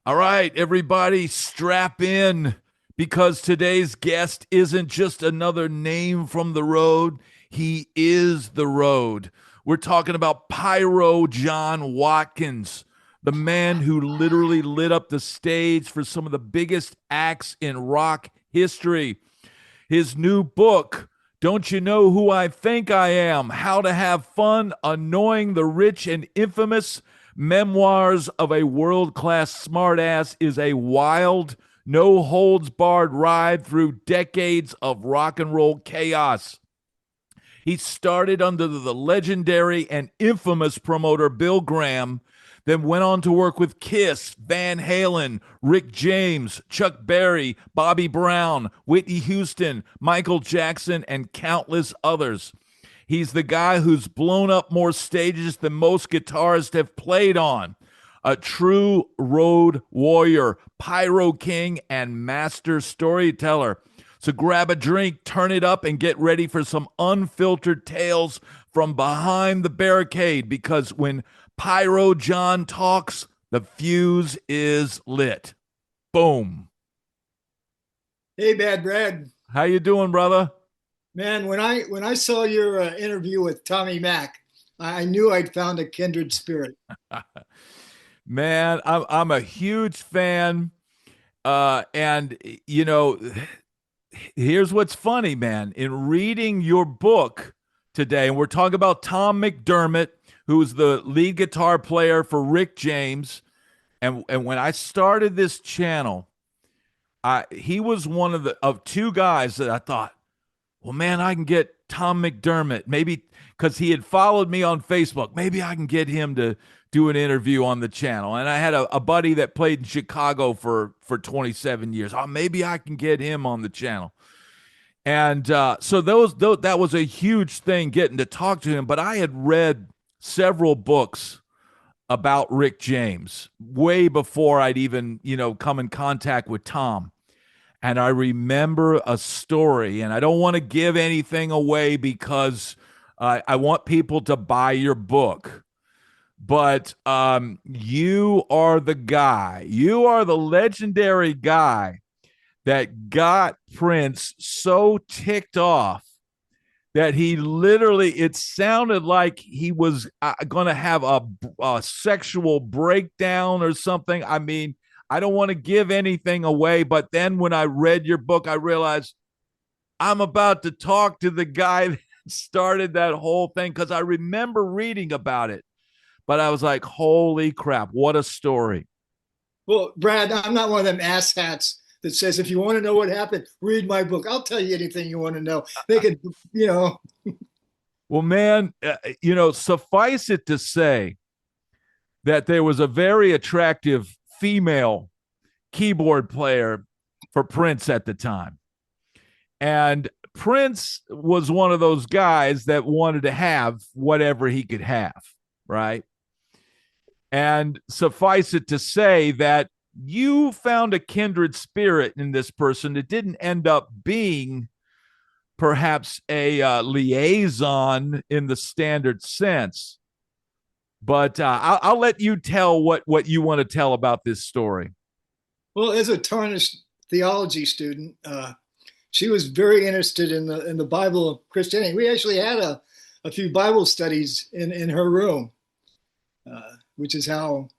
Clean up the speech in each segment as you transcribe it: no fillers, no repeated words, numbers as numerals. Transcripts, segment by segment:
All right, everybody, strap in because today's guest isn't just another name from the road. He is the road. We're talking about Pyro John Watkins, the man who literally lit up the stage for some of the biggest acts in rock history. His new book, Don't You Know Who I Think I Am? How to Have Fun Annoying the Rich and Infamous, Memoirs of a World-Class Smartass, is a wild, no-holds-barred ride through decades of rock and roll chaos. He started under the legendary and infamous promoter Bill Graham, then went on to work with Kiss, Van Halen, Rick James, Chuck Berry, Bobby Brown, Whitney Houston, Michael Jackson, and countless others. He's the guy who's blown up more stages than most guitarists have played on. A true road warrior, pyro king, and master storyteller. So grab a drink, turn it up, and get ready for some unfiltered tales from behind the barricade, because when Pyro John talks, the fuse is lit. Boom. Hey, Bad Brad. How you doing, brother? Man, when I saw your interview with Tommy Mac, I knew I'd found a kindred spirit. Man, I'm a huge fan. And here's what's funny, man. In reading your book today, and we're talking about Tom McDermott, who's the lead guitar player for Rick James. And when I started this channel, he was one of two guys that I thought, well, man, I can get Tom McDermott, maybe because he had followed me on Facebook. Maybe I can get him to do an interview on the channel. And I had a buddy that played in Chicago for 27 years. Oh, maybe I can get him on the channel. And so that was a huge thing, getting to talk to him. But I had read several books about Rick James way before I'd even, come in contact with Tom. And I remember a story, and I don't want to give anything away because I want people to buy your book. But you are the guy, you are the legendary guy that got Prince so ticked off that he literally, it sounded like he was going to have a sexual breakdown or something. I mean, I don't want to give anything away, but then when I read your book, I realized I'm about to talk to the guy that started that whole thing, because I remember reading about it, but I was like, holy crap, what a story. Well, Brad, I'm not one of them asshats that says, if you want to know what happened, read my book. I'll tell you anything you want to know. They could, you know. Well, man, suffice it to say that there was a very attractive female keyboard player for Prince at the time. And Prince was one of those guys that wanted to have whatever he could have, right? And suffice it to say that you found a kindred spirit in this person that didn't end up being perhaps a liaison in the standard sense. But I'll let you tell what you want to tell about this story. Well, as a tarnished theology student, she was very interested in the Bible of Christianity. We actually had a few Bible studies in her room, which is how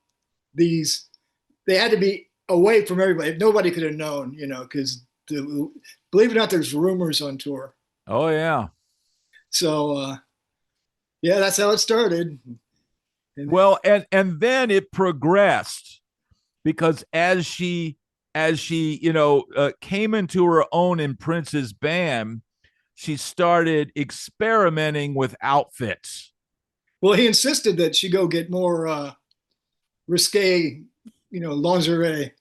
they had to be away from everybody. Nobody could have known, because believe it or not, there's rumors on tour. Oh yeah. So yeah, that's how it started. Well, and then it progressed, because as she came into her own in Prince's band, she started experimenting with outfits. Well, he insisted that she go get more risque, lingerie.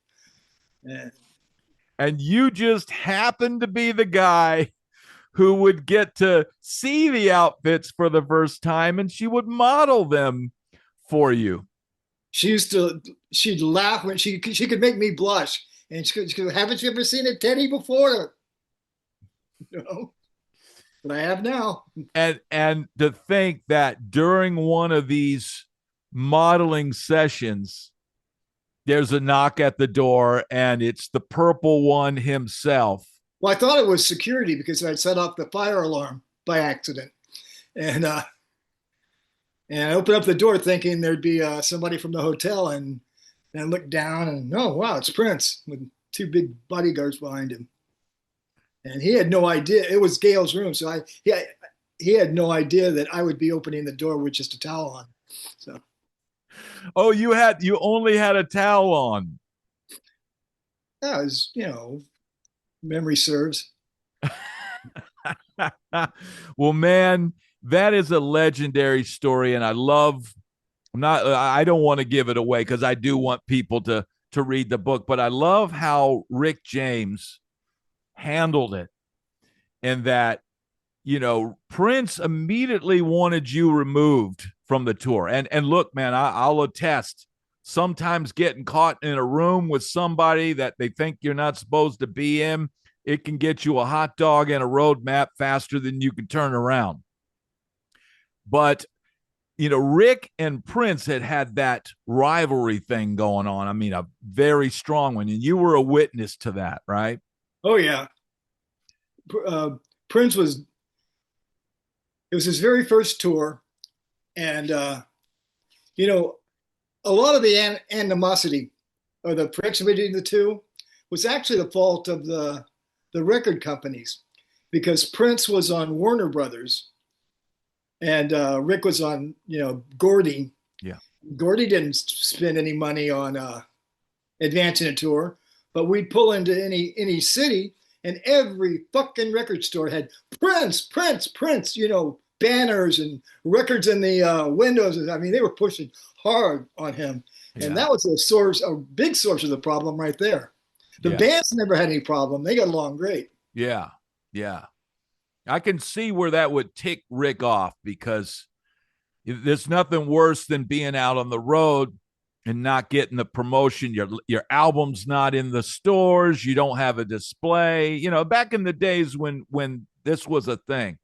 And you just happened to be the guy who would get to see the outfits for the first time, and she would model them for you. She'd laugh when she could make me blush. And she goes, haven't you ever seen a teddy before? No, but I have now. And to think that during one of these modeling sessions, There's a knock at the door, and it's the purple one himself. Well, I thought it was security because I'd set off the fire alarm by accident, and I opened up the door thinking there'd be somebody from the hotel, and I looked down and oh wow, it's Prince with two big bodyguards behind him, and he had no idea it was Gail's room, so he had no idea that I would be opening the door with just a towel on. So, Oh, you only had a towel on. that was, memory serves. Well, man, that is a legendary story, and I don't want to give it away because I do want people to read the book, but I love how Rick James handled it, and that Prince immediately wanted you removed from the tour. And look, man, I'll attest. Sometimes getting caught in a room with somebody that they think you're not supposed to be in, it can get you a hot dog and a road map faster than you can turn around. But Rick and Prince had that rivalry thing going on. I mean, a very strong one, and you were a witness to that, right? Oh yeah, Prince it was his very first tour, and a lot of the animosity or the friction between the two was actually the fault of the record companies, because Prince was on Warner Brothers and Rick was on Gordy. Yeah, Gordy didn't spend any money on advancing a tour, but we'd pull into any city and every fucking record store had Prince, Prince, Prince, banners and records in the windows. I mean, they were pushing hard on him. yeah. And that was a big source of the problem right there. The bands never had any problem. They got along great. Yeah. Yeah. I can see where that would tick Rick off, because there's nothing worse than being out on the road and not getting the promotion. Your album's not in the stores. You don't have a display. Back in the days when this was a thing.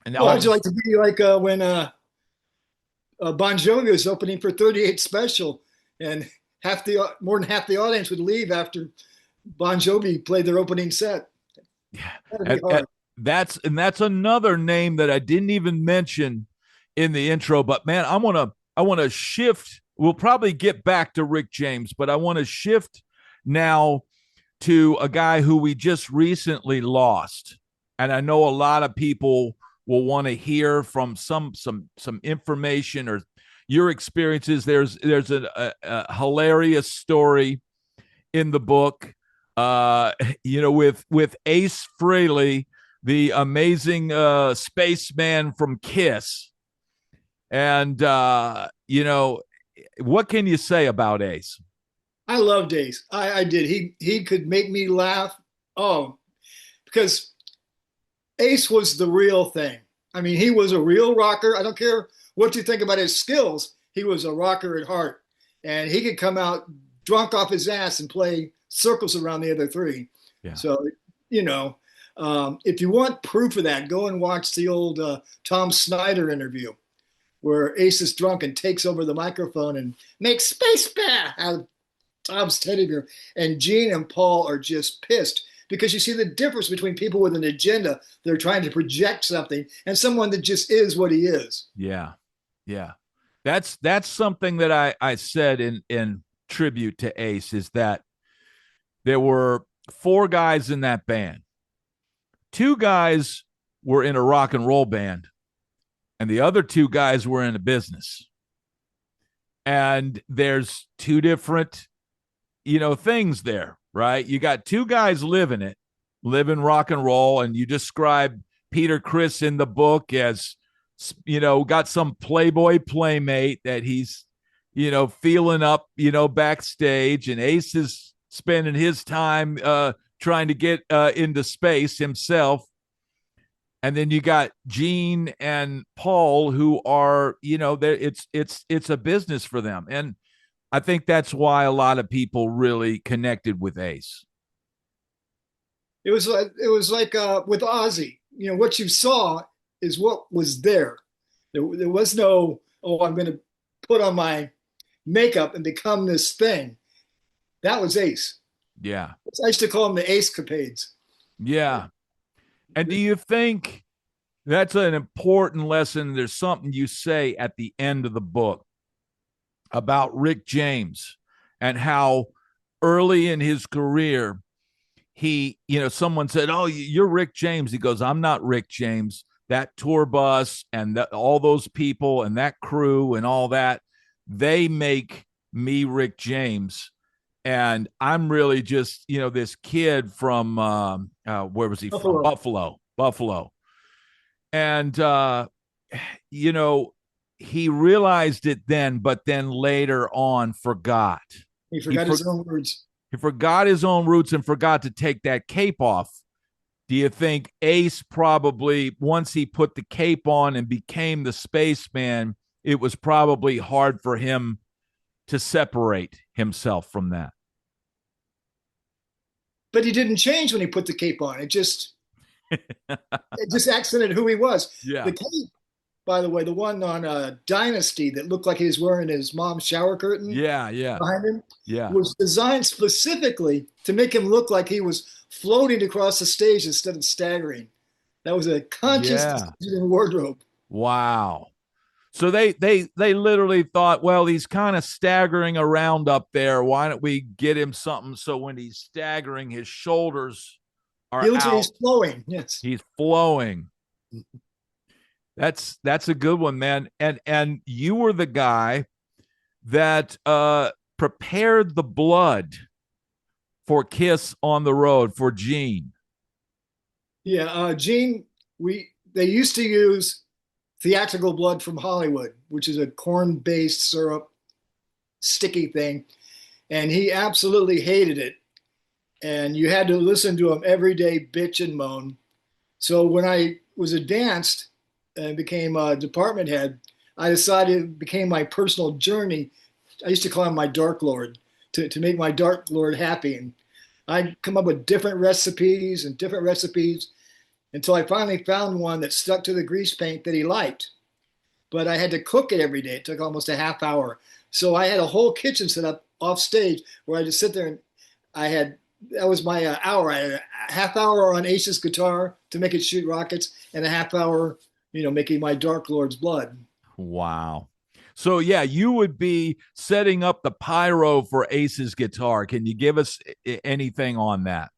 And how'd you like to be like when Bon Jovi was opening for 38 Special, and more than half the audience would leave after Bon Jovi played their opening set? Yeah, that's another name that I didn't even mention in the intro. But man, I want to shift. We'll probably get back to Rick James, but I want to shift now to a guy who we just recently lost, and I know a lot of people will want to hear from some information or your experiences. There's a hilarious story in the book, with Ace Frehley, the amazing spaceman from KISS. And what can you say about Ace? I loved Ace. I did. He could make me laugh. Oh, because Ace was the real thing. I mean, he was a real rocker. I don't care what you think about his skills. He was a rocker at heart. And he could come out drunk off his ass and play circles around the other three. Yeah. So, if you want proof of that, go and watch the old Tom Snyder interview where Ace is drunk and takes over the microphone and makes space bear out of Tom's teddy bear. And Gene and Paul are just pissed, because you see the difference between people with an agenda. They're trying to project something, and someone that just is what he is. Yeah. Yeah. That's something that I said in tribute to Ace, is that there were 4 guys in that band. 2 guys were in a rock and roll band, and the other 2 guys were in a business. And there's 2 different, things there, right? You got 2 guys living rock and roll, and you describe Peter Criss in the book as, got some Playboy playmate that he's, feeling up, backstage, and Ace is spending his time trying to get into space himself. And then you got Gene and Paul, who are, it's a business for them. And I think that's why a lot of people really connected with Ace. It was like with Ozzy, what you saw is what was there. There was no, I'm going to put on my makeup and become this thing. That was Ace. Yeah. I used to call them the Ace capades. Yeah. And do you think that's an important lesson? There's something you say at the end of the book about Rick James and how early in his career, someone said, "Oh, you're Rick James." He goes, "I'm not Rick James. That tour bus and all those people and that crew and all that, they make me Rick James. And I'm really just, this kid from, where was he from? Buffalo. And, he realized it then, but then later on forgot. He forgot his own words. He forgot his own roots and forgot to take that cape off. Do you think Ace probably, once he put the cape on and became the spaceman, it was probably hard for him to separate himself from that? But he didn't change when he put the cape on. It just accented who he was. Yeah. The cape, by the way, the one on Dynasty that looked like he was wearing his mom's shower curtain. Yeah. Behind him. Yeah. Was designed specifically to make him look like he was floating across the stage instead of staggering. That was a conscious decision in wardrobe. Wow. So they literally thought, well, he's kind of staggering around up there. Why don't we get him something so when he's staggering, his shoulders are he looks out. like he's flowing. Yes. He's flowing. That's a good one, man. And you were the guy that prepared the blood for KISS on the road for Gene. Yeah, Gene, they used to use theatrical blood from Hollywood, which is a corn-based syrup, sticky thing, and he absolutely hated it. And you had to listen to him every day, bitch and moan. So when I was advanced and became a department head, I decided it became my personal journey. I used to call him my Dark Lord to make my Dark Lord happy. And I'd come up with different recipes until I finally found one that stuck to the grease paint that he liked. But I had to cook it every day. It took almost a half hour. So I had a whole kitchen set up off stage where I just sit there and that was my hour. I had a half hour on Ace's guitar to make it shoot rockets and a half hour, making my Dark Lord's blood. Wow. So yeah, you would be setting up the pyro for Ace's guitar. Can you give us anything on that?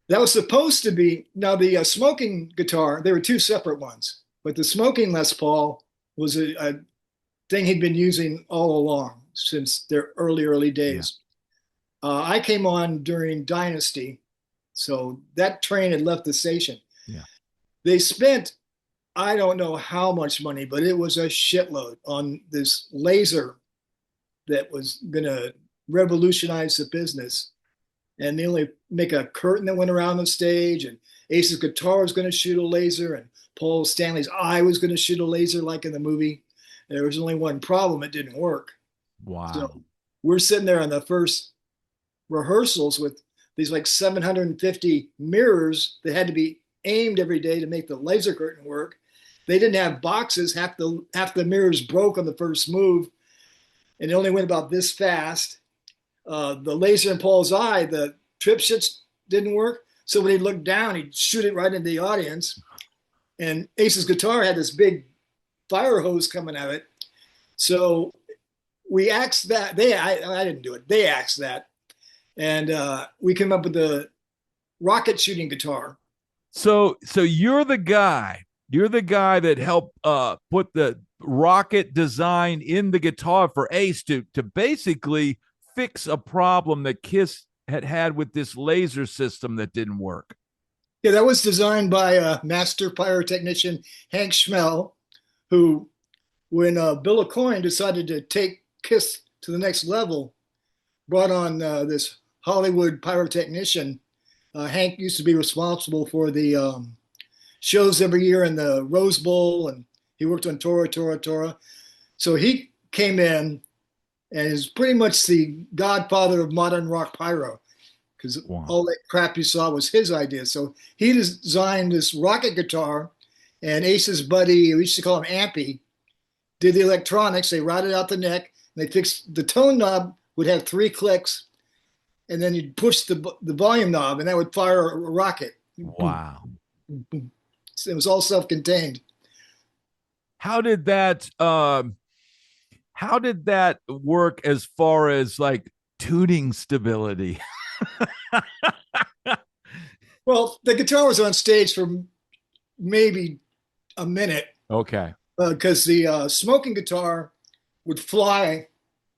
That was supposed to be, now the smoking guitar, there were two separate ones, but the smoking Les Paul was a thing he'd been using all along since their early days. Yeah. I came on during Dynasty, so that train had left the station. Yeah. They spent, I don't know how much money, but it was a shitload on this laser that was going to revolutionize the business. And they only make a curtain that went around the stage, and Ace's guitar was going to shoot a laser, and Paul Stanley's eye was going to shoot a laser like in the movie. And there was only one problem. It didn't work. Wow. So we're sitting there on the first rehearsals with these like 750 mirrors that had to be aimed every day to make the laser curtain work. They didn't have boxes. Half the mirrors broke on the first move, and it only went about this fast. The laser in Paul's eye, the trip shits didn't work. So when he looked down, he'd shoot it right into the audience. And Ace's guitar had this big fire hose coming out of it. So we axed that. I didn't do it. They axed that. And we came up with the rocket shooting guitar. So you're the guy that helped put the rocket design in the guitar for Ace to basically fix a problem that KISS had with this laser system that didn't work. Yeah, that was designed by master pyrotechnician Hank Schmel, who, when Bill Aucoin decided to take KISS to the next level, brought on this Hollywood pyrotechnician. Hank used to be responsible for the shows every year in the Rose Bowl, and he worked on Tora. So he came in and is pretty much the godfather of modern rock pyro, because all that crap you saw was his idea. So he designed this rocket guitar, and Ace's buddy, we used to call him Ampy, did the electronics. They routed out the neck, They fixed the tone knob would have 3 clicks, and then you'd push the volume knob, and that would fire a rocket. Wow. So it was all self-contained. How did that work as far as like tuning stability? Well, the guitar was on stage for maybe a minute. Okay. Because the smoking guitar would fly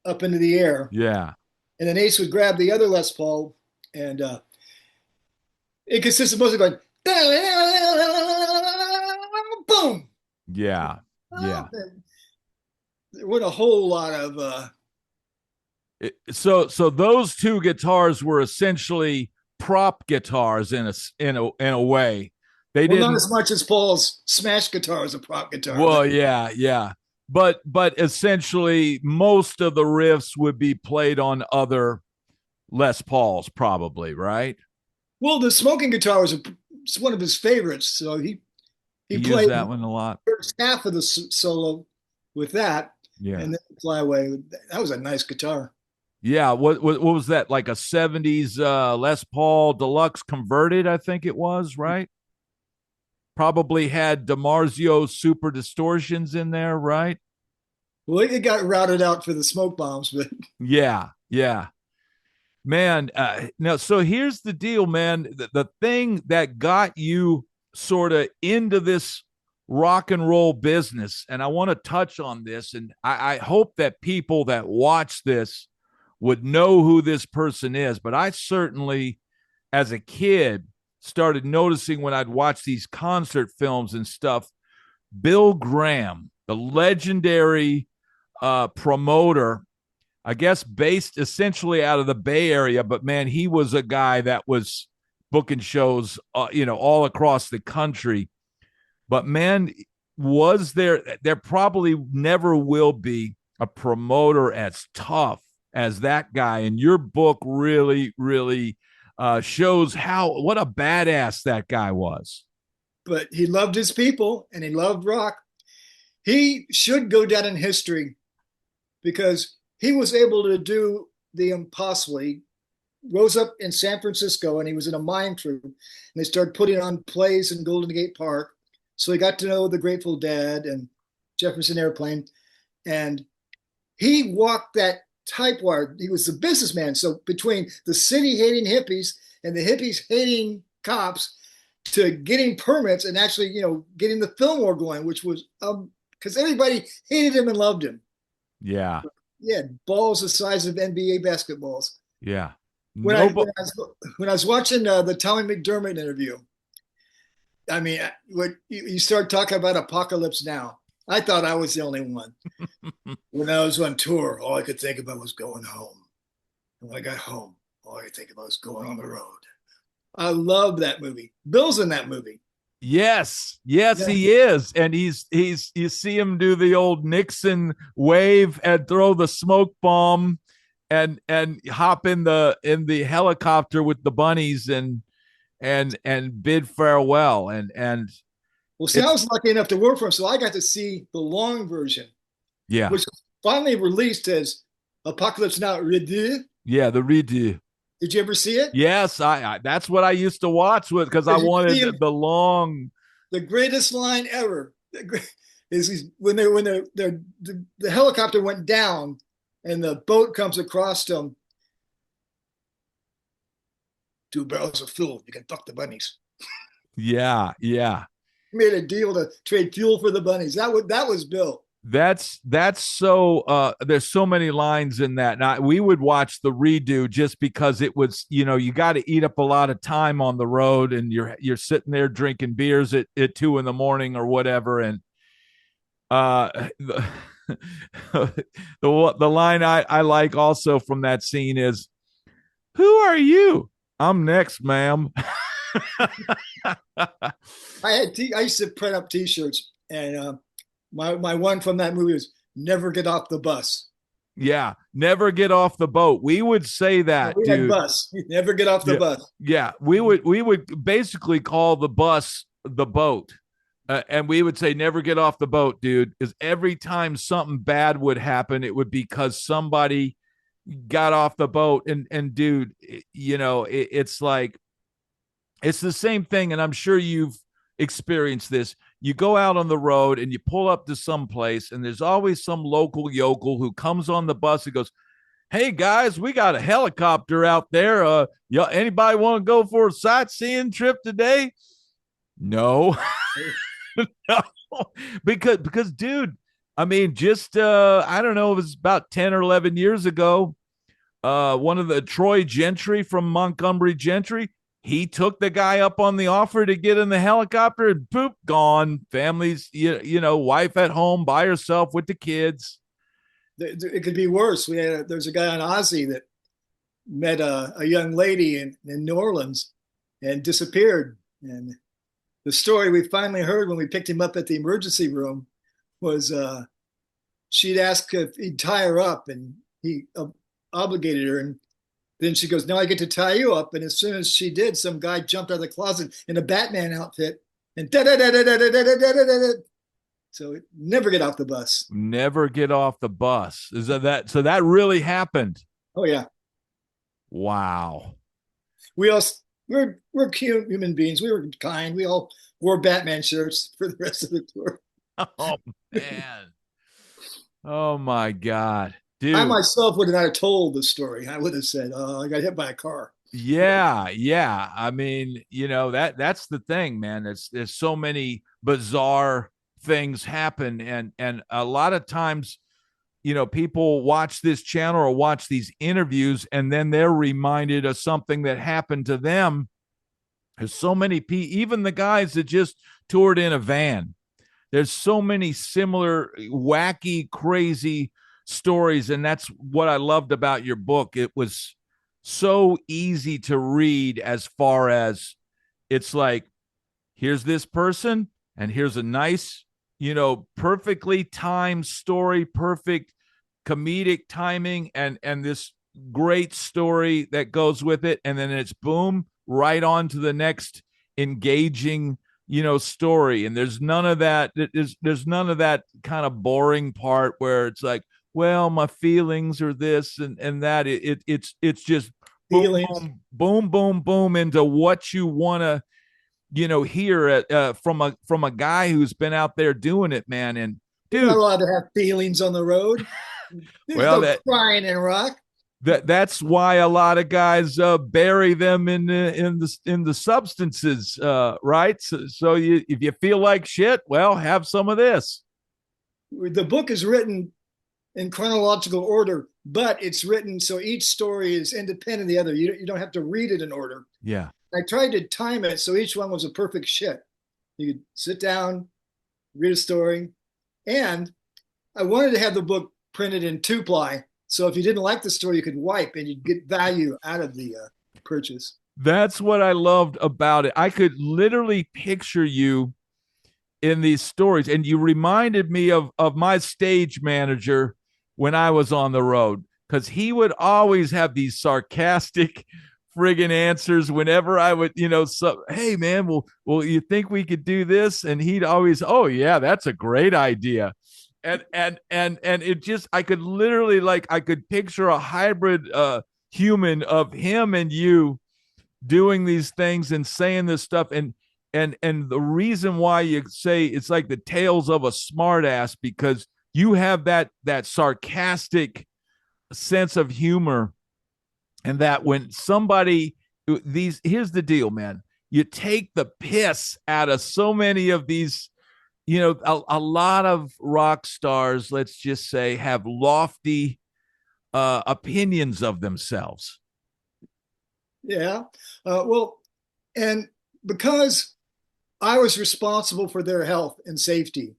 up into the air. Yeah. And then Ace would grab the other Les Paul, and it consisted mostly going boom. Yeah. Yeah. There wasn't a whole lot of so those two guitars were essentially prop guitars in a way. They didn't, not as much as Paul's smash guitar as a prop guitar. Well, yeah. But essentially most of the riffs would be played on other Les Pauls, probably, right? Well, the smoking guitar was one of his favorites, so he played that one a lot. Half of the solo with that, yeah, and then Fly Away. That was a nice guitar. Yeah, what was that, like a 70s Les Paul Deluxe converted, I think it was, right? Probably had DiMarzio super distortions in there, right? Well, it got routed out for the smoke bombs, but yeah. Man, now, so here's the deal, man. The thing that got you sort of into this rock and roll business, and I want to touch on this, and I hope that people that watch this would know who this person is, but I certainly, as a kid, started noticing when I'd watch these concert films and stuff, Bill Graham, the legendary promoter, I guess based essentially out of the Bay Area, but man, he was a guy that was booking shows, all across the country. But man, there probably never will be a promoter as tough as that guy. And your book really, really shows what a badass that guy was. But he loved his people and he loved rock. He should go down in history because he was able to do the impossible. He rose up in San Francisco and he was in a mime troupe, and they started putting on plays in Golden Gate Park. So he got to know the Grateful Dead and Jefferson Airplane, and he walked that type wire. He was the businessman. So between the city hating hippies and the hippies hating cops, to getting permits and actually, getting the Fillmore going, which was because everybody hated him and loved him. Yeah. Yeah, balls the size of NBA basketballs. Yeah. When I was watching the Tommy McDermott interview, I mean, when you start talking about Apocalypse Now, I thought I was the only one. When I was on tour, all I could think about was going home. And when I got home, all I could think about was going on the road. I love that movie. Bill's in that movie. Yes, yeah. He is. And he's you see him do the old Nixon wave and throw the smoke bomb and hop in the helicopter with the bunnies and bid farewell. And well, see, I was lucky enough to work for him, so I got to see the long version. Yeah. Which was finally released as Apocalypse Now Redo. Yeah, the redo. Did you ever see it? Yes, I that's what I used to watch with, because I wanted the long. The greatest line ever is when the helicopter went down and the boat comes across them. 2 barrels of fuel, you can fuck the bunnies. Yeah. He made a deal to trade fuel for the bunnies. That was Bill. That's so there's so many lines in that. Now, we would watch the redo just because it was, you got to eat up a lot of time on the road, and you're sitting there drinking beers at 2 a.m. or whatever. And the line I like also from that scene is, "Who are you?" "I'm next, ma'am." I used to print up T-shirts, and my one from that movie was "Never get off the bus." Yeah, never get off the boat. We would say that, we had bus. Never get off the bus. Yeah, we would basically call the bus the boat. And we would say, never get off the boat, dude. Because every time something bad would happen, it would be because somebody got off the boat. And dude, it's like, it's the same thing. And I'm sure you've experienced this. You go out on the road and you pull up to some place, and there's always some local yokel who comes on the bus and goes, "Hey guys, we got a helicopter out there. Anybody want to go for a sightseeing trip today?" No. No. Because dude, I mean, just I don't know, it was about 10 or 11 years ago. One of the Troy Gentry from Montgomery Gentry, he took the guy up on the offer to get in the helicopter, and poop, gone. Families, wife at home by herself with the kids. It could be worse. There's a guy on Ozzy that met a young lady in New Orleans and disappeared. And the story we finally heard when we picked him up at the emergency room was she'd asked if he'd tie her up, and he obligated her. And then she goes, "Now I get to tie you up." And as soon as she did, some guy jumped out of the closet in a Batman outfit and so never get off the bus. Never get off the bus. Is that so? That really happened. Oh yeah. Wow. We're human beings. We were kind. We all wore Batman shirts for the rest of the tour. Oh man. Oh my God. Dude. I myself would not have told the story. I would have said, "Oh, I got hit by a car." Yeah, yeah. I mean, that's the thing, man. There's so many bizarre things happen, and a lot of times, people watch this channel or watch these interviews, and then they're reminded of something that happened to them. There's so many people, even the guys that just toured in a van. There's so many similar wacky, crazy stories, and that's what I loved about your book. It was so easy to read, as far as it's like, here's this person, and here's a nice, perfectly timed story, perfect comedic timing, and this great story that goes with it, and then it's boom, right on to the next engaging story. And there's none of that. There's none of that kind of boring part where it's like, well, my feelings are this and that. It's just boom, boom, boom, boom, boom into what you want to hear from a guy who's been out there doing it, man. And dude, you're not allowed to have feelings on the road. There's no crying in rock. That's why a lot of guys bury them in the substances, right? So if you feel like shit, well, have some of this. The book is written in chronological order, but it's written so each story is independent of the other. You don't have to read it in order. Yeah. I tried to time it so each one was a perfect shit. You could sit down, read a story, and I wanted to have the book printed in 2-ply. So if you didn't like the story, you could wipe and you'd get value out of the purchase. That's what I loved about it. I could literally picture you in these stories, and you reminded me of my stage manager when I was on the road, because he would always have these sarcastic friggin' answers whenever I would, hey man, well, you think we could do this? And he'd always, oh yeah, that's a great idea. And it just, I could literally, I could picture a hybrid human of him and you doing these things and saying this stuff. And the reason why you say it's like the tales of a smartass, because you have that sarcastic sense of humor. And that when somebody, here's the deal, man, you take the piss out of so many of these, a lot of rock stars, let's just say, have lofty opinions of themselves. Yeah. Well, and because I was responsible for their health and safety,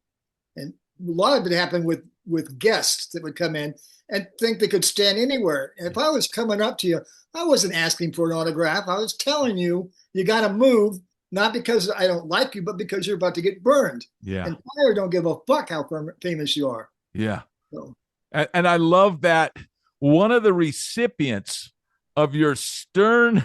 and a lot of it happened with guests that would come in and think they could stand anywhere. And if I was coming up to you, I wasn't asking for an autograph. I was telling you, you got to move, not because I don't like you, but because you're about to get burned. Yeah. And Pyro don't give a fuck how famous you are. Yeah. So. And I love that one of the recipients of your stern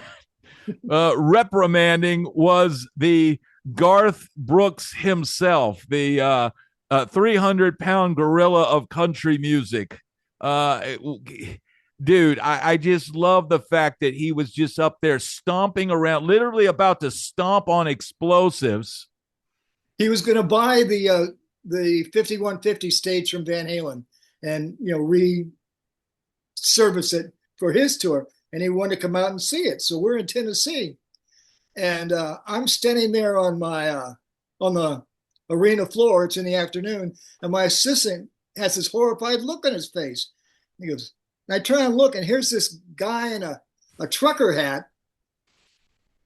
reprimanding was the Garth Brooks himself, the 300-pound gorilla of country music. Dude, I just love the fact that he was just up there stomping around, literally about to stomp on explosives. He was going to buy the 5150 stage from Van Halen and re-service it for his tour, and he wanted to come out and see it. So we're in Tennessee, and I'm standing there on my on the arena floor. It's in the afternoon, and my assistant has this horrified look on his face. He goes, and I try and look, and here's this guy in a trucker hat,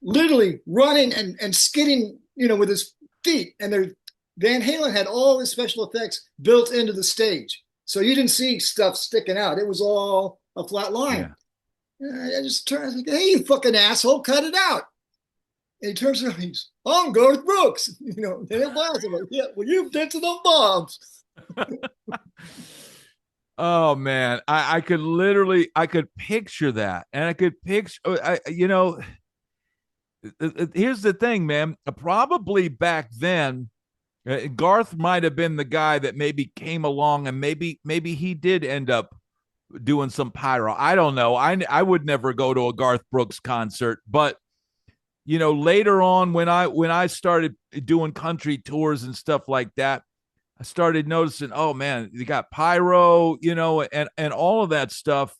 literally running and skidding, with his feet. And Van Halen had all his special effects built into the stage, so you didn't see stuff sticking out. It was all a flat line. Yeah. I just turned, I think, hey, you fucking asshole, cut it out. And he turns around, he's, I'm Garth Brooks. And it was. I'm like, yeah, well, you've did to the bombs. Oh man, I could picture that, and I could picture, here's the thing, man. Probably back then, Garth might have been the guy that maybe came along, and maybe he did end up doing some pyro. I don't know. I would never go to a Garth Brooks concert, but later on when I started doing country tours and stuff like that, I started noticing, oh man, you got pyro, and all of that stuff.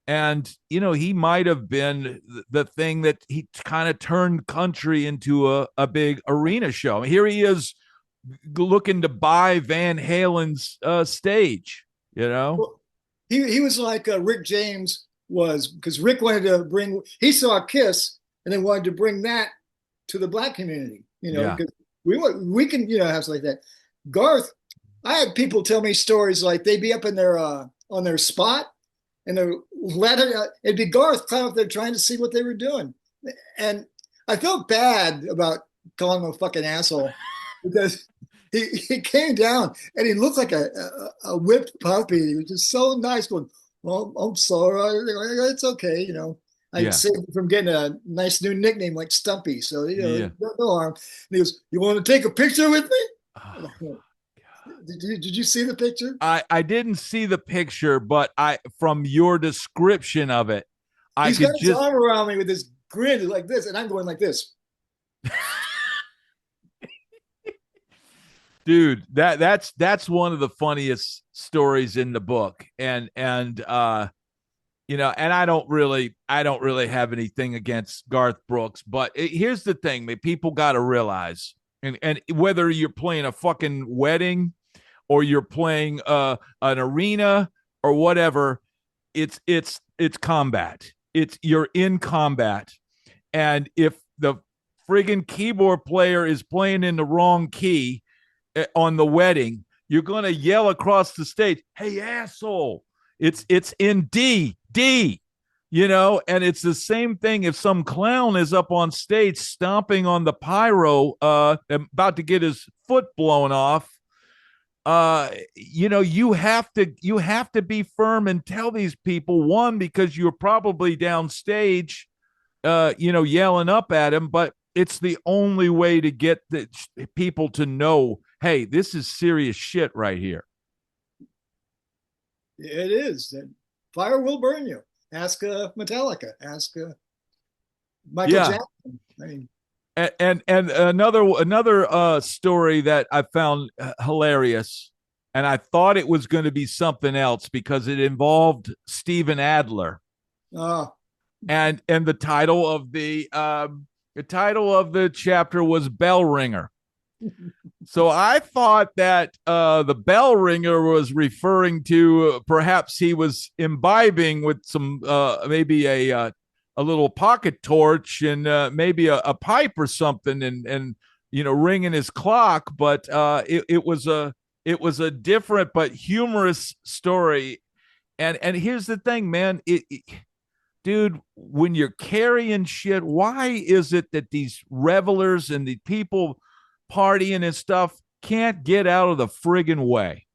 And, he might have been the thing that he kind of turned country into a big arena show. I mean, here he is looking to buy Van Halen's stage, Well, he was like Rick James was, because Rick wanted to he saw KISS and then wanted to bring that to the black community, because we can, have something like that. Garth, I had people tell me stories like they'd be up in their on their spot, and it'd be Garth climbing up there trying to see what they were doing, and I felt bad about calling him a fucking asshole because he came down and he looked like a whipped puppy. He was just so nice, going, "Well, I'm sorry, it's okay," I saved him from getting a nice new nickname like Stumpy, so no harm. And he goes, "You want to take a picture with me?" Oh, did you see the picture? I didn't see the picture, but from your description of it, He's got his arm around me with this grin like this, and I'm going like this. Dude, that's one of the funniest stories in the book, and and I don't really have anything against Garth Brooks, but here's the thing, man, people got to realize, and whether you're playing a fucking wedding or you're playing an arena or whatever, it's combat. You're in combat, and if the friggin' keyboard player is playing in the wrong key on the wedding, you're going to yell across the stage, "Hey, asshole, it's in D, and it's the same thing if some clown is up on stage stomping on the pyro, about to get his foot blown off. You have to be firm and tell these people, one, because you're probably downstage, yelling up at him, but it's the only way to get the people to know, hey, this is serious shit right here. It is. Fire will burn you. Ask Metallica. Ask Michael Jackson. I mean, and another story that I found hilarious, and I thought it was going to be something else because it involved Steven Adler. And the title of the chapter was Bell Ringer. So I thought that the bell ringer was referring to perhaps he was imbibing with some maybe a little pocket torch and maybe a pipe or something, and ringing his clock. But it was a different but humorous story. And here's the thing, man. Dude, when you're carrying shit, why is it that these revelers and the people partying and stuff can't get out of the friggin' way?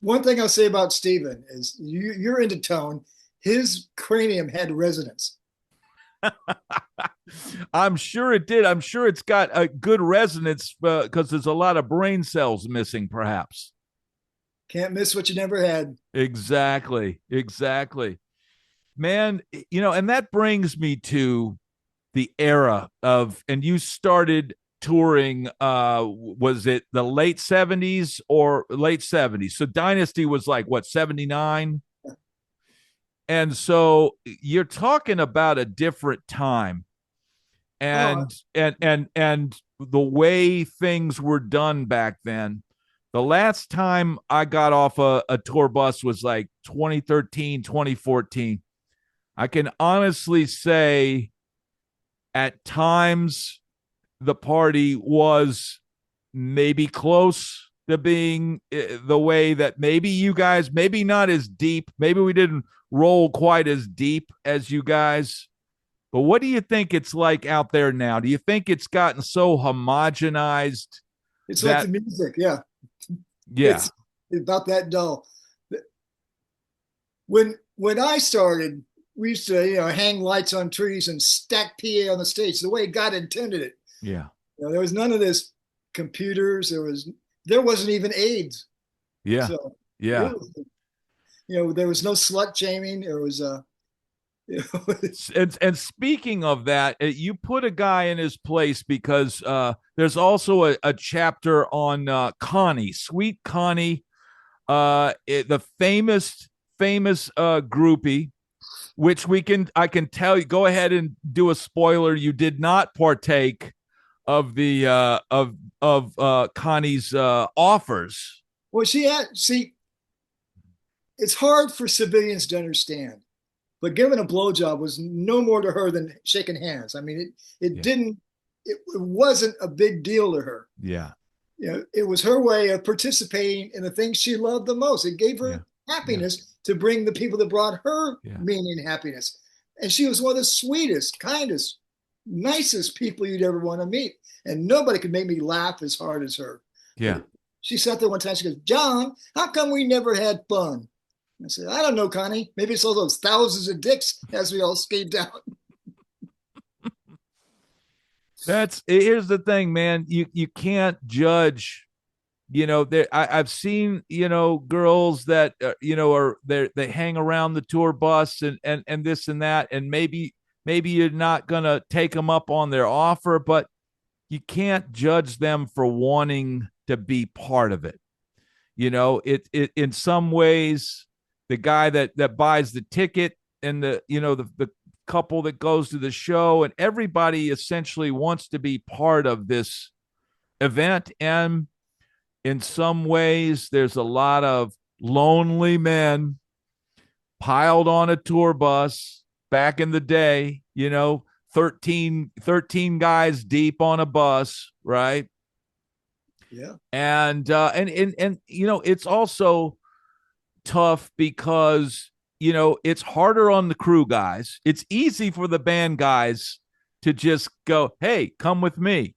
One thing I'll say about Steven is you're into tone. His cranium had resonance. I'm sure it did. I'm sure it's got a good resonance because there's a lot of brain cells missing, perhaps. Can't miss what you never had. Exactly. Exactly. Man, and that brings me to the era of, and you started touring, was it the late 70s or late 70s? So Dynasty was like what, 79? And so you're talking about a different time, Oh, and the way things were done back then. The last time I got off a tour bus was like 2013, 2014. I can honestly say at times the party was maybe close to being the way that maybe you guys, maybe not as deep, maybe we didn't roll quite as deep as you guys. But what do you think it's like out there now? Do you think it's gotten so homogenized it's like the that, music. Yeah. yeah, It's about that dull. When I started, we used to, hang lights on trees and stack PA on the stage the way God intended it. yeah, There was none of this computers. There wasn't even AIDS. yeah, So it yeah? was, there was no slut shaming. There was you know, And speaking of that, you put a guy in his place because there's also a chapter on Connie, Sweet Connie, the famous groupie, which I can tell you. Go ahead and do a spoiler. You did not partake of the of Connie's offers. well, see, it's hard for civilians to understand, but giving a blowjob was no more to her than shaking hands. I mean, it Yeah, didn't, it wasn't a big deal to her. yeah, It was her way of participating in the things she loved the most. It gave yeah, her yeah, happiness to bring the people that brought her yeah, meaning and happiness. And she was one of the sweetest, kindest, nicest people you'd ever want to meet. And nobody could make me laugh as hard as her. yeah. She sat there one time. She goes, "John, how come we never had fun?" I said, "I don't know, Connie. Maybe it's all those thousands of dicks as we all skate down." That's Here's the thing, man. You can't judge. I've seen girls that they hang around the tour bus and this and that, and maybe you're not gonna take them up on their offer, but you can't judge them for wanting to be part of it. It in some ways, the guy that buys the ticket and the couple that goes to the show, and everybody essentially wants to be part of this event. And in some ways, there's a lot of lonely men piled on a tour bus back in the day, 13 guys deep on a bus, right? Yeah. And it's also tough because it's harder on the crew guys. It's easy for the band guys to just go, "Hey, come with me."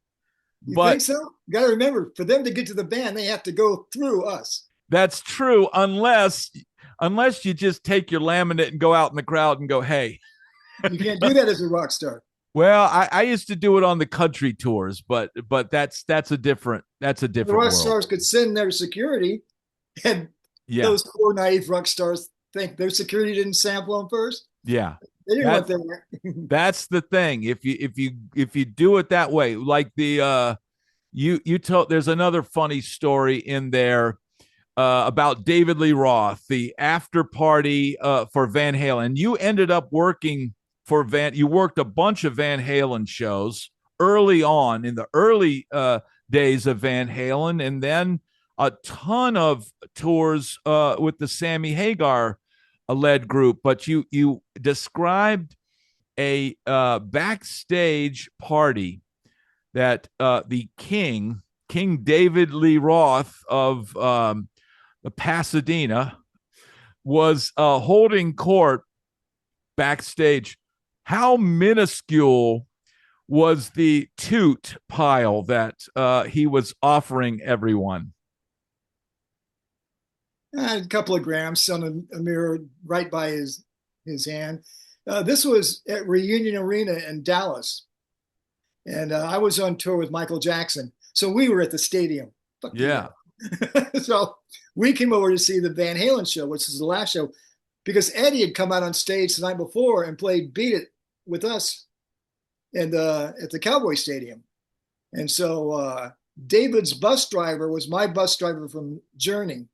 You think But so? You got to remember, for them to get to the band, they have to go through us. that's true unless you just take your laminate and go out in the crowd and go, "Hey." You can't do that as a rock star. Well, I used to do it on the country tours, but that's a different The rock world. stars could send their security, and Yeah, those poor naive rock stars think their security didn't sample them first. yeah. They didn't That want them. that's the thing. If you do it that way, like you told, there's another funny story in there about David Lee Roth, the after party for Van Halen. You ended up working for you worked a bunch of Van Halen shows early on in the early days of Van Halen, and then a ton of tours with the Sammy Hagar led group. But you described a backstage party that the King David Lee Roth of the Pasadena was holding court backstage. How minuscule was the toot pile that he was offering everyone? A couple of grams on a mirror right by his hand. This was at Reunion Arena in Dallas. And I was on tour with Michael Jackson. So we were at the stadium. Fuck Yeah. So we came over to see the Van Halen show, which is the last show, because Eddie had come out on stage the night before and played Beat It with us at the Cowboy Stadium. And so David's bus driver was my bus driver from Journey.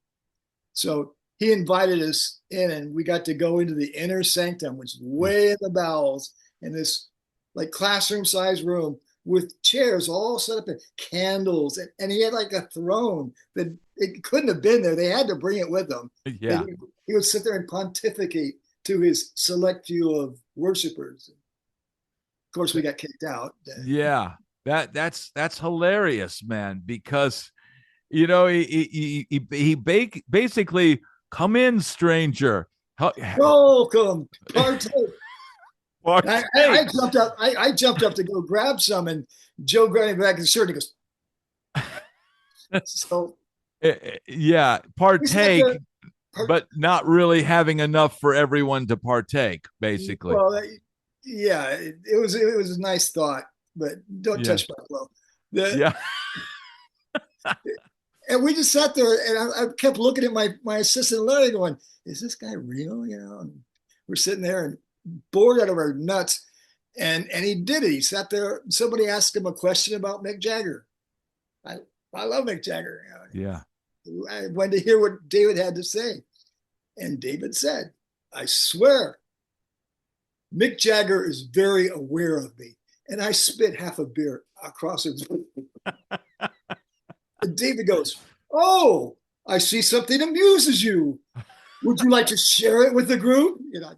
So he invited us in, and we got to go into the inner sanctum, which is way in the bowels, in this like classroom sized room with chairs all set up and candles. And he had like a throne that it couldn't have been there. They had to bring it with them. Yeah. He would sit there and pontificate to his select few of worshipers. Of course, we got kicked out. Yeah. That's hilarious, man, because you know he basically, come in, stranger. Welcome, partake. Partake. I jumped up to go grab some, and Joe grabbed me back his shirt. He goes, so yeah, partake, but not really having enough for everyone to partake, basically. Well, yeah, it was a nice thought, but don't touch my flow. Yeah. And we just sat there, and I kept looking at my assistant Larry, going, "Is this guy real?" You know, and we're sitting there and bored out of our nuts. And he did it. He sat there. Somebody asked him a question about Mick Jagger. I love Mick Jagger. You know? Yeah. I wanted to hear what David had to say. And David said, "I swear, Mick Jagger is very aware of me." And I spit half a beer across his And David goes, "Oh, I see something amuses you. Would you like to share it with the group?" You know,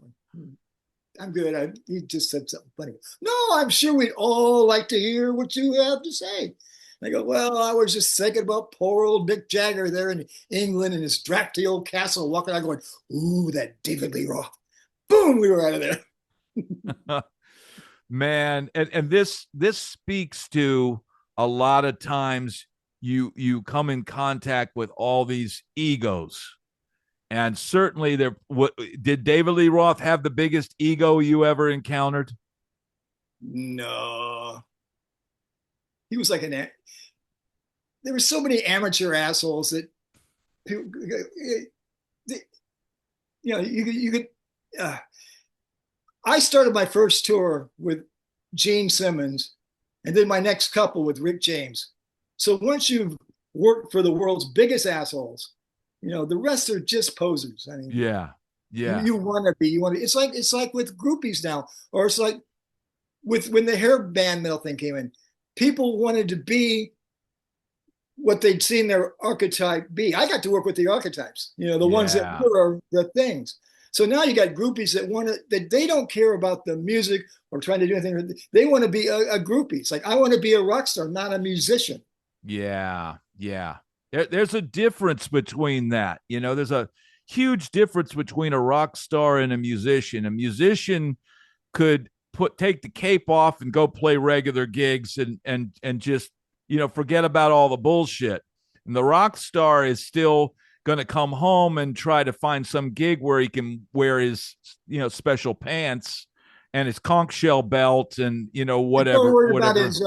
I'm good. He just said something funny. "No, I'm sure we'd all like to hear what you have to say." I go, "Well, I was just thinking about poor old Mick Jagger there in England in his drafty old castle, walking out going, ooh, that David Lee Roth." Boom, we were out of there. Man, and this speaks to a lot of times you come in contact with all these egos. And certainly did David Lee Roth have the biggest ego you ever encountered? No. He was like there were so many amateur assholes that you know, you could I started my first tour with Gene Simmons, and then my next couple with Rick James. So once you've worked for the world's biggest assholes, you know, the rest are just posers. I mean, yeah. You want to be. It's like with groupies now, or it's like when the hair band metal thing came in. People wanted to be what they'd seen their archetype be. I got to work with the archetypes, you know, the ones that were the things. So now you got groupies that they don't care about the music or trying to do anything. They want to be a groupie. It's like, I want to be a rock star, not a musician. Yeah. There's a difference between that. You know, there's a huge difference between a rock star and a musician. A musician could take the cape off and go play regular gigs and just, you know, forget about all the bullshit. And the rock star is still going to come home and try to find some gig where he can wear his, you know, special pants and his conch shell belt and, you know, whatever. More worried about his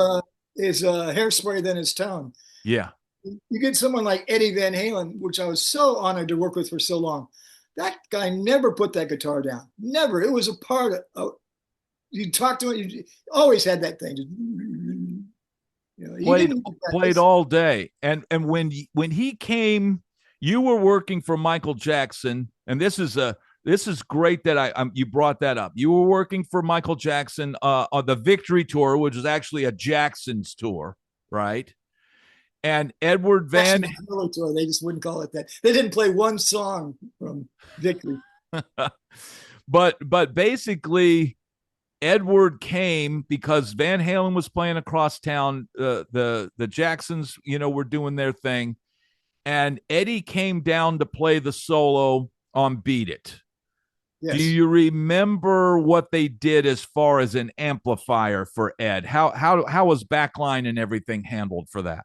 hairspray than his tone. Yeah. You get someone like Eddie Van Halen, which I was so honored to work with for so long. That guy never put that guitar down. Never. It was a part of. You talk to him. You always had that thing. You know, played all day. And when he came, you were working for Michael Jackson, and this is great that you brought that up. You were working for Michael Jackson on the Victory Tour, which was actually a Jackson's tour, right? And Edward Van Tour, they just wouldn't call it that. They didn't play one song from Victory. but basically, Edward came because Van Halen was playing across town. The Jacksons, you know, were doing their thing. And Eddie came down to play the solo on Beat It. Yes. Do you remember what they did as far as an amplifier for Ed? How was backline and everything handled for that?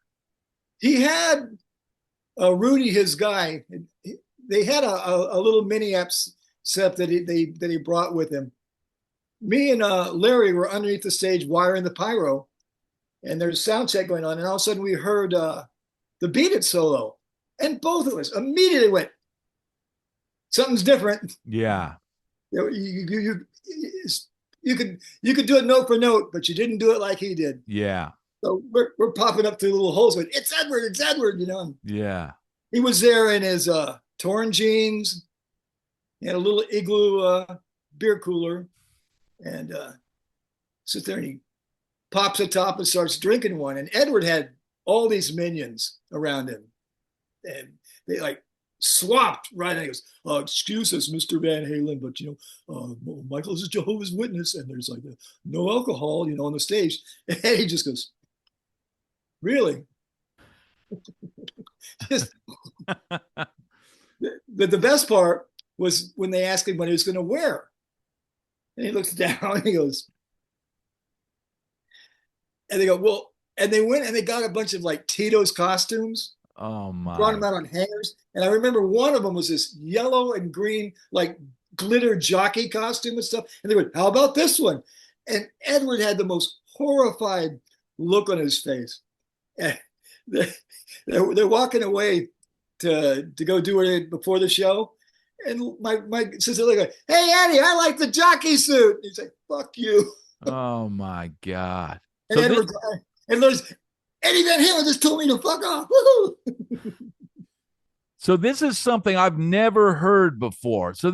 He had Rudy, his guy. They had a little mini amp set that he brought with him. me and Larry were underneath the stage wiring the pyro, and there's a sound check going on, and all of a sudden we heard the Beat It solo, and both of us immediately went, something's different. Yeah. You could do it note for note, but you didn't do it like he did. Yeah. So we're popping up through little holes with it's Edward, you know. Yeah. He was there in his torn jeans. He had a little igloo beer cooler, and sits there and he pops a top and starts drinking one. And Edward had all these minions around him, and they like swapped right. And he goes, "Excuse us, Mr. Van Halen, but you know, Michael's a Jehovah's Witness, and there's like no alcohol, you know, on the stage." And he just goes, "Really?" Just, the best part was when they asked him what he was going to wear, and he looks down and he goes, and they go, "Well," and they went and they got a bunch of like Tito's costumes. Oh my! Brought them out on hangers, and I remember one of them was this yellow and green like glitter jockey costume and stuff. And they went, "How about this one?" And Edward had the most horrified look on his face. And they're walking away to go do it before the show, and my sister like, "Hey Eddie, I like the jockey suit." He's like, "Fuck you." Oh my God! And So Edward, and there's Eddie Van Halen just told me to fuck off. Woo-hoo. So this is something I've never heard before. So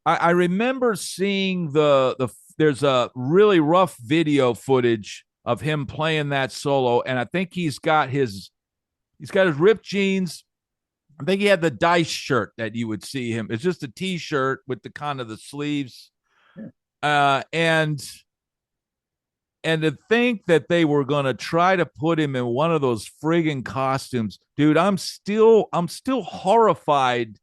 I remember seeing there's a really rough video footage of him playing that solo, and I think he's got his ripped jeans. I think he had the Dice shirt that you would see him. It's just a T-shirt with the kind of the sleeves, and to think that they were going to try to put him in one of those friggin' costumes, dude, I'm still horrified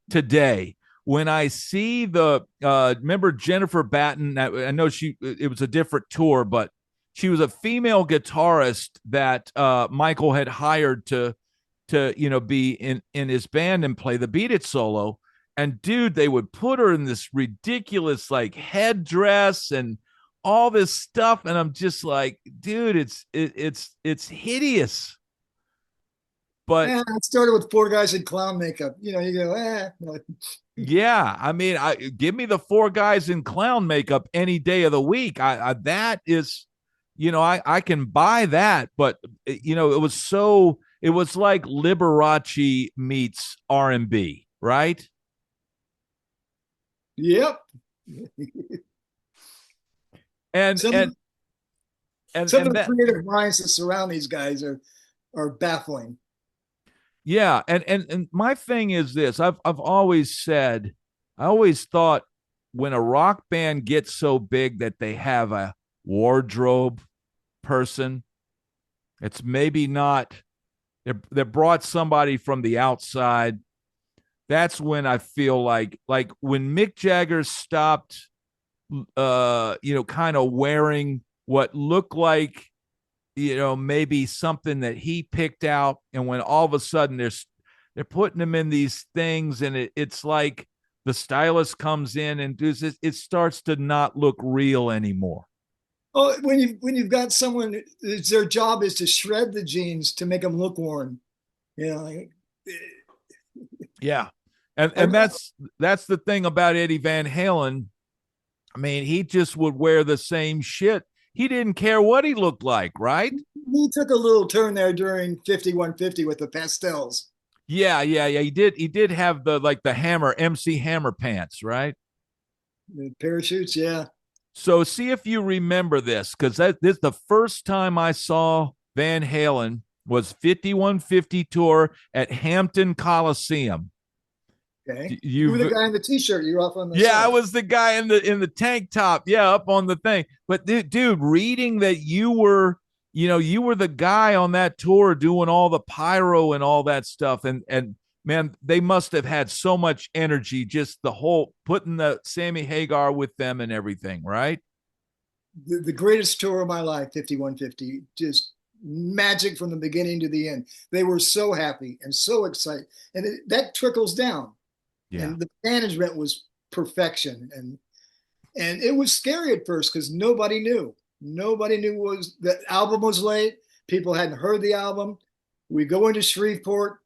today when I see remember Jennifer Batten? I know it was a different tour, but she was a female guitarist that Michael had hired to be in his band and play the Beat It solo. And dude, they would put her in this ridiculous like headdress and all this stuff, and I'm just like, dude, it's hideous. But I started with Four Guys in Clown Makeup. You know, you go, no. Yeah, I mean, give me the Four Guys in clown makeup any day of the week. That is, I can buy that, but it was like Liberace meets R&B, right? Yep. And some and of the creative minds that surround these guys are baffling. Yeah, and my thing is this: I've always said, I always thought when a rock band gets so big that they have a wardrobe person, it's maybe not they brought somebody from the outside. That's when I feel like when Mick Jagger stopped kind of wearing what looked like, maybe something that he picked out. And when all of a sudden they're putting him in these things, and it's like the stylist comes in and it starts to not look real anymore. Oh, when you've got someone, their job is to shred the jeans to make them look worn. Yeah. And that's the thing about Eddie Van Halen. I mean, he just would wear the same shit. He didn't care what he looked like, right? He took a little turn there during 5150 with the pastels. Yeah. He did have the Hammer, MC Hammer pants, right? The parachutes, yeah. So see if you remember this, because this the first time I saw Van Halen was 5150 tour at Hampton Coliseum. Okay. You were the guy in the T-shirt. You're off on the side. I was the guy in the tank top. Yeah, up on the thing. But dude, reading that you were the guy on that tour doing all the pyro and all that stuff, and man, they must have had so much energy, just the whole putting the Sammy Hagar with them and everything, right? The greatest tour of my life, 5150, just magic from the beginning to the end. They were so happy and so excited, and that trickles down. Yeah. And the management was perfection, And it was scary at first because nobody knew. Nobody knew was the album was late. People hadn't heard the album. We go into Shreveport,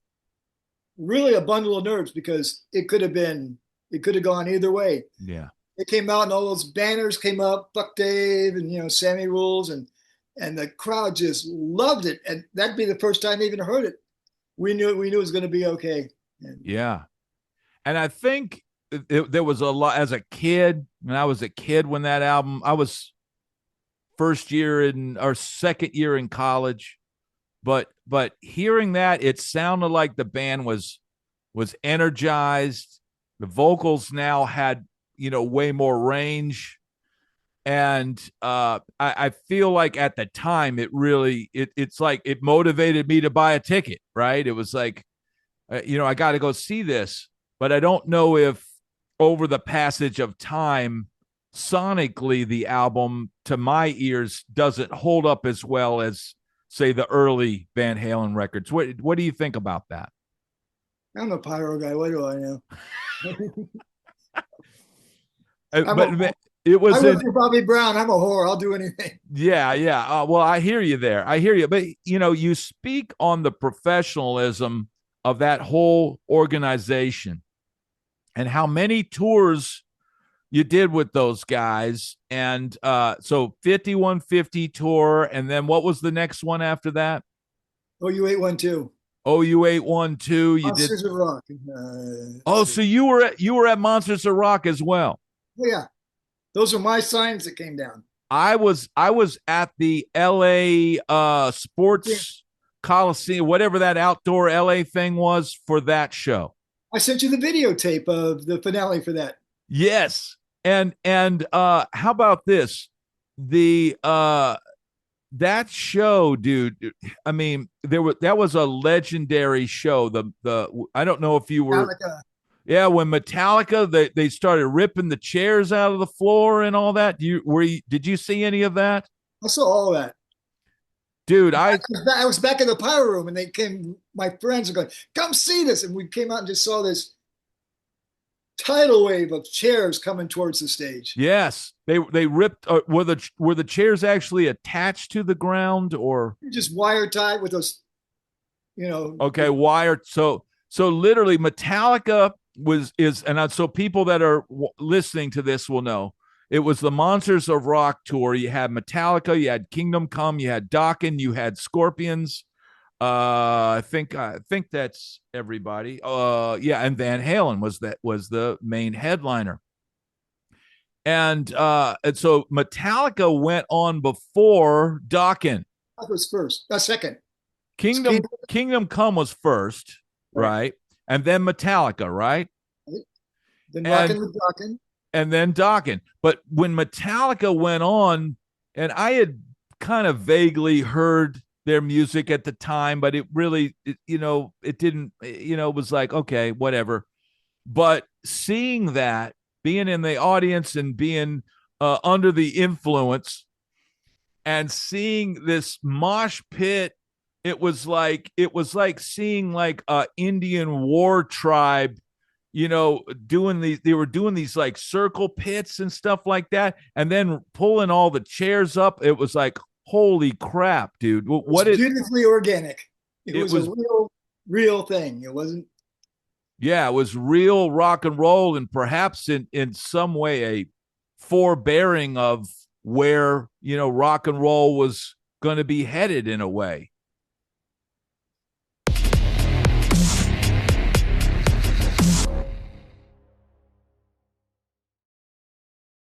really a bundle of nerves because it could have gone either way. Yeah. It came out and all those banners came up, Buck Dave and Sammy Rules, and the crowd just loved it. And that'd be the first time they even heard it. We knew it was going to be okay. Yeah. And I think there was a lot as a kid. When I was a kid when that album, I was second year in college, but hearing that, it sounded like the band was energized. The vocals now had way more range, and I feel like at the time it's like it motivated me to buy a ticket. Right? It was like I got to go see this, but I don't know if over the passage of time, sonically, the album to my ears doesn't hold up as well as, say, the early Van Halen records. What do you think about that? I'm a Pyro guy. What do I know? But it was Bobby Brown. I'm a whore. I'll do anything. Yeah. Well, I hear you there. I hear you. But, you speak on the professionalism of that whole organization and how many tours you did with those guys. And so 5150 tour. And then what was the next one after that? OU812. OU812. Monsters of Rock. So you were at Monsters of Rock as well. Oh, yeah. Those are my signs that came down. I was at the LA Sports Coliseum, whatever that outdoor LA thing was for that show. I sent you the videotape of the finale for that. Yes. And how about this? The that show, dude, I mean, that was a legendary show. The I don't know if you were Metallica. Yeah, when Metallica they started ripping the chairs out of the floor and all that. Did you see any of that? I saw all that. Dude, I was back in the Pyro room and they came, my friends are going, come see this. And we came out and just saw this tidal wave of chairs coming towards the stage. Yes. They ripped were the chairs actually attached to the ground or just wire tied with those, Okay, wired. So literally Metallica so people that are listening to this will know. It was the Monsters of Rock tour. You had Metallica, you had Kingdom Come, you had Dokken, you had Scorpions. I think that's everybody. And Van Halen was the main headliner. And so Metallica went on before Dokken. That was first. Second. Kingdom Come was first, right? And then Metallica, right? Then Dokken. And then Dokken. But when Metallica went on, and I had kind of vaguely heard their music at the time, but it really, it didn't, it was like, okay, whatever. But seeing that, being in the audience and being under the influence and seeing this mosh pit, it was like seeing like a Indian war tribe, they were doing these like circle pits and stuff like that, and then pulling all the chairs up. It was like, holy crap, dude! Beautifully organic. It was a real thing. It wasn't. Yeah, it was real rock and roll, and perhaps in some way a forbearing of where rock and roll was going to be headed in a way.